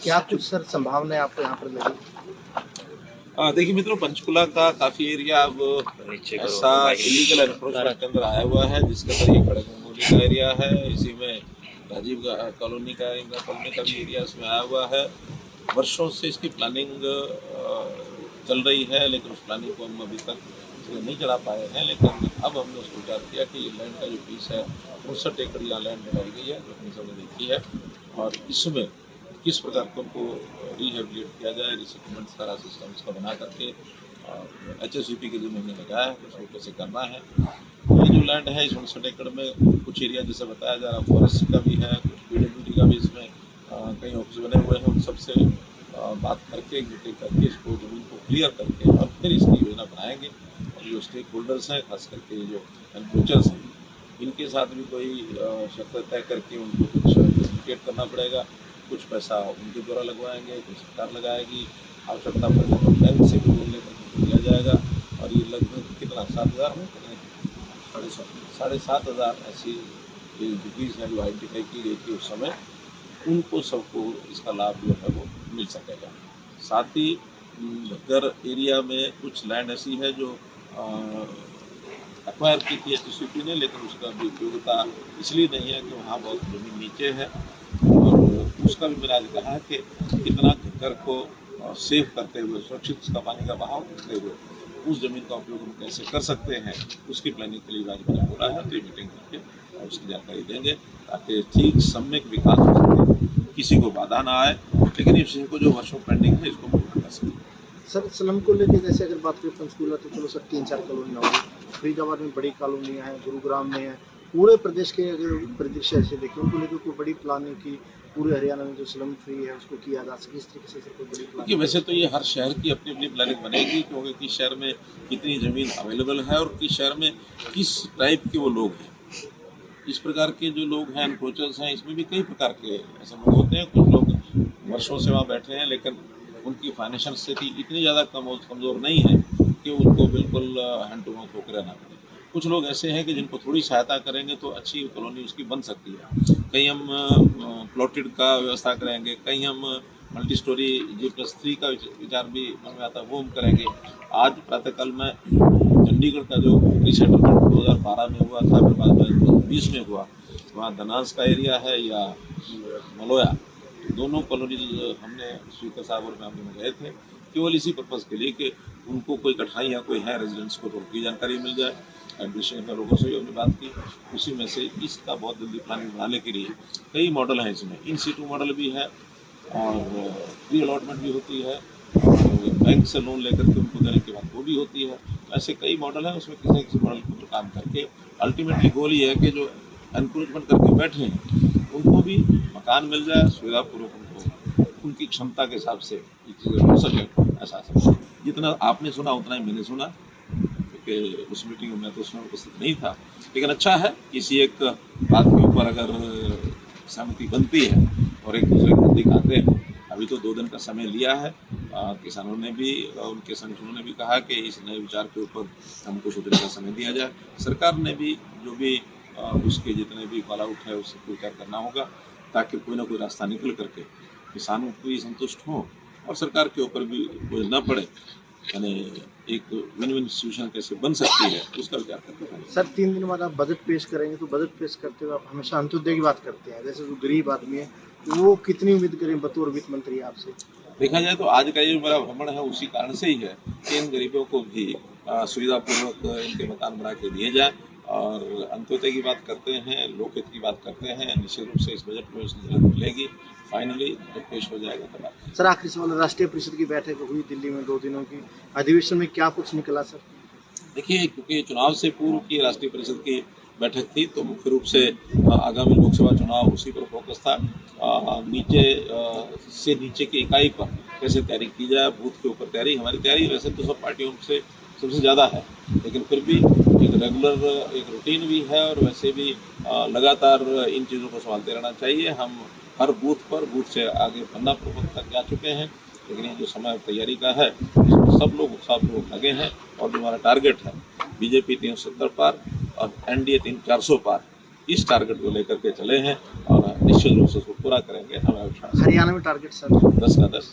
क्या कुछ सर संभावनाएं आपको यहाँ पर लगी? देखिए मित्रों, पंचकुला का काफ़ी एरिया अब ऐसा इलीगल एनक्रोचमेंट के अंदर आया हुआ है, जिसके अंदर ये खड़गपुर का एरिया है, इसी में राजीव कॉलोनी का इंदिरा कॉलोनी का भी एरिया इसमें आया हुआ है। वर्षों से इसकी प्लानिंग चल रही है, लेकिन उस प्लानिंग को हम अभी तक नहीं चला पाए हैं। लेकिन अब हमने उसको विचार किया कि ये लैंड का जो पीस है 59 एकड़ यहाँ लैंड बनाई गई है, जो अपनी सबने देखी है, और इसमें किस प्रकार को उनको रिहेबिलिट किया जाए, रिसेटलमेंट सारा सिस्टम इसका बना करके HSVP के ज़िम्मे में लगाया है, उसको कैसे करना है। ये जो लैंड है इस 59 एकड़ में कुछ एरिया जैसे बताया जा रहा, फॉरेस्ट का भी है, कुछ PWD का भी इसमें कई ऑफिस बने हुए हैं, उन सबसे बात करके मीटिंग करके इसको ज़मीन को क्लियर करके और फिर इसकी योजना बनाएंगे। और जो स्टेक होल्डर्स हैं, खास करके जो एनक्रोचर्स हैं, इनके साथ भी कोई शर्त तय करके उनको कुछ कम्युनिकेट करना पड़ेगा। कुछ पैसा उनके द्वारा लगवाएंगे, कुछ सरकार लगाएगी, आवश्यकता पड़ेगा तो बैंक से भी लोन लेकर दिया जाएगा। और ये लगभग कितना 7,000 में 7,500 ऐसी ड्यूटीज़ हैं जो आइडेंटिफाई की गई थी उस समय, उनको सबको इसका लाभ जो है वो मिल सकेगा। साथ ही घर एरिया में कुछ लैंड ऐसी है जो एक्वायर की थी HSVP ने, लेकिन उसका भी उपयोगिता इसलिए नहीं है कि वहाँ बहुत ज़मीन नीचे है, और उसका भी मैंने आज कहा है कि कितना घर को सेव करते हुए, सुरक्षित उसका पानी का बहाव करते हुए उस ज़मीन का उपयोग हम कैसे कर सकते हैं, उसकी प्लानिंग के लिए आज मैंने बोला है। तो ये मीटिंग करके और उसकी जानकारी देंगे ताकि ठीक सम्यक विकास हो सके, किसी को बाधा ना आए, लेकिन इस विषय को जो वर्षों पेंडिंग है इसको पूरा कर सकें। सर स्लम को लेकर जैसे अगर बात करें पंचकूला तो चलो सर 3-4 कॉलोनियाँ होगी, फरीदाबाद में बड़ी कॉलोनियाँ हैं, गुरुग्राम में है, पूरे प्रदेश के अगर परिदृश्य ऐसे देखें उनको लेकर कोई बड़ी प्लानिंग की, पूरे हरियाणा में जो स्लम फ्री है उसको किया जा सके, इस तरीके से कोई बड़ी प्लानिंग? वैसे तो ये हर शहर की अपनी अपनी प्लानिंग बनेगी, क्योंकि किस शहर में कितनी ज़मीन अवेलेबल है और किस शहर में किस टाइप के वो लोग हैं। इस प्रकार के जो लोग हैं, एनक्रोचर्स हैं, इसमें भी कई प्रकार के ऐसे लोग होते हैं। कुछ लोग वर्षों से वहाँ बैठे हैं, लेकिन उनकी फाइनेंशियल स्थिति इतनी ज़्यादा कमज़ोर नहीं है कि उनको बिल्कुल हैंड टू माउथ होकर रहना पड़े। कुछ लोग ऐसे हैं कि जिनको थोड़ी सहायता करेंगे तो अच्छी कॉलोनी उसकी बन सकती है। कहीं हम प्लॉटेड का व्यवस्था करेंगे, कहीं हम मल्टी स्टोरी G+3 का विचार भी मन में आता है, वो हम करेंगे। आज प्रातःकाल में चंडीगढ़ का जो रिसेटलमेंट 2012 में हुआ था, फिर बाद में 2020 में हुआ, वहाँ धनास का एरिया है या मलोया, दोनों कॉलोनीज हमने स्पीकर साहब और मैं दोनों गए थे केवल इसी पर्पज़ के लिए कि उनको कोई कठिनाई या कोई है रेजिडेंट्स को तो उनकी जानकारी मिल जाए। एडमिनिस्ट्रेशन के लोगों से भी हमने बात की, उसी में से इसका बहुत जल्दी प्लानिंग बनाने के लिए कई मॉडल हैं। इसमें इन सीटू मॉडल भी है और प्री अलॉटमेंट भी होती है, और बैंक से लोन लेकर के उनको देने के बाद वो भी होती है। ऐसे कई मॉडल हैं, उसमें किसी न किसी मॉडल पर काम करके अल्टीमेटली गोल ये है कि जो एनक्रोचमेंट करके बैठे हैं उनको भी मकान मिल जाए, सुविधापूर्वक उनको उनकी क्षमता के हिसाब से ये चीज़ें हो सके। ऐसा सब जितना आपने सुना उतना ही मैंने सुना, क्योंकि उस मीटिंग में मैं तो उसमें उपस्थित नहीं था। लेकिन अच्छा है, किसी एक बात के ऊपर अगर सहमति बनती है और एक दूसरे को नज़दीक आते हैं। अभी तो 2 दिन का समय लिया है, किसानों ने भी, उनके संगठनों ने भी कहा कि इस नए विचार के ऊपर हमको सोचने का समय दिया जाए। सरकार ने भी जो भी उसके जितने भी फॉल आउट है उससे विचार करना होगा, ताकि कोई ना कोई रास्ता निकल करके किसानों को भी संतुष्ट हो और सरकार के ऊपर भी बोझ ना पड़े। यानी एक विन विन सिचुएशन कैसे बन सकती है उसका विचार करते हैं। सर 3 दिन बाद आप बजट पेश करेंगे, तो बजट पेश करते हुए आप हमेशा अंत्योदय की बात करते हैं। जैसे जो गरीब आदमी है वो कितनी उम्मीद करें बतौर वित्त मंत्री आपसे? देखा जाए तो आज का ये मेरा भ्रमण है उसी कारण से ही है कि इन गरीबों को भी सुविधापूर्वक इनके मकान बना के दिए जाए। और अंत्योदय की बात करते हैं, लोकहित की बात करते हैं, निश्चित रूप से इस बजट में उसकी जरूरत मिलेगी। फाइनली जब पेश हो जाएगा तब। सर आखिरी सवाल, राष्ट्रीय परिषद की बैठक हुई दिल्ली में 2 दिनों की, अधिवेशन में क्या कुछ निकला सर? देखिए, क्योंकि चुनाव से पूर्व की राष्ट्रीय परिषद की बैठक थी, तो मुख्य रूप से आगामी लोकसभा चुनाव उसी पर फोकस था। नीचे से नीचे की इकाई पर कैसे तैयारी की जाए, बूथ के ऊपर तैयारी। हमारी तैयारी वैसे तो सब पार्टियों से सबसे ज़्यादा है, लेकिन फिर भी एक रेगुलर एक रूटीन भी है और वैसे भी लगातार इन चीज़ों को संभालते रहना चाहिए। हम हर बूथ से आगे पन्ना प्रबंध तक जा चुके हैं, लेकिन ये जो समय तैयारी का है इसमें सब लोग उत्साहपूर्वक लगे हैं। और जो हमारा टारगेट है बीजेपी 370 पार और NDA 400 पार, इस टारगेट को लेकर के चले हैं और निश्चित रूप से उसको पूरा करेंगे, हमें विश्वास है। हरियाणा में टारगेट सर 10 का 10।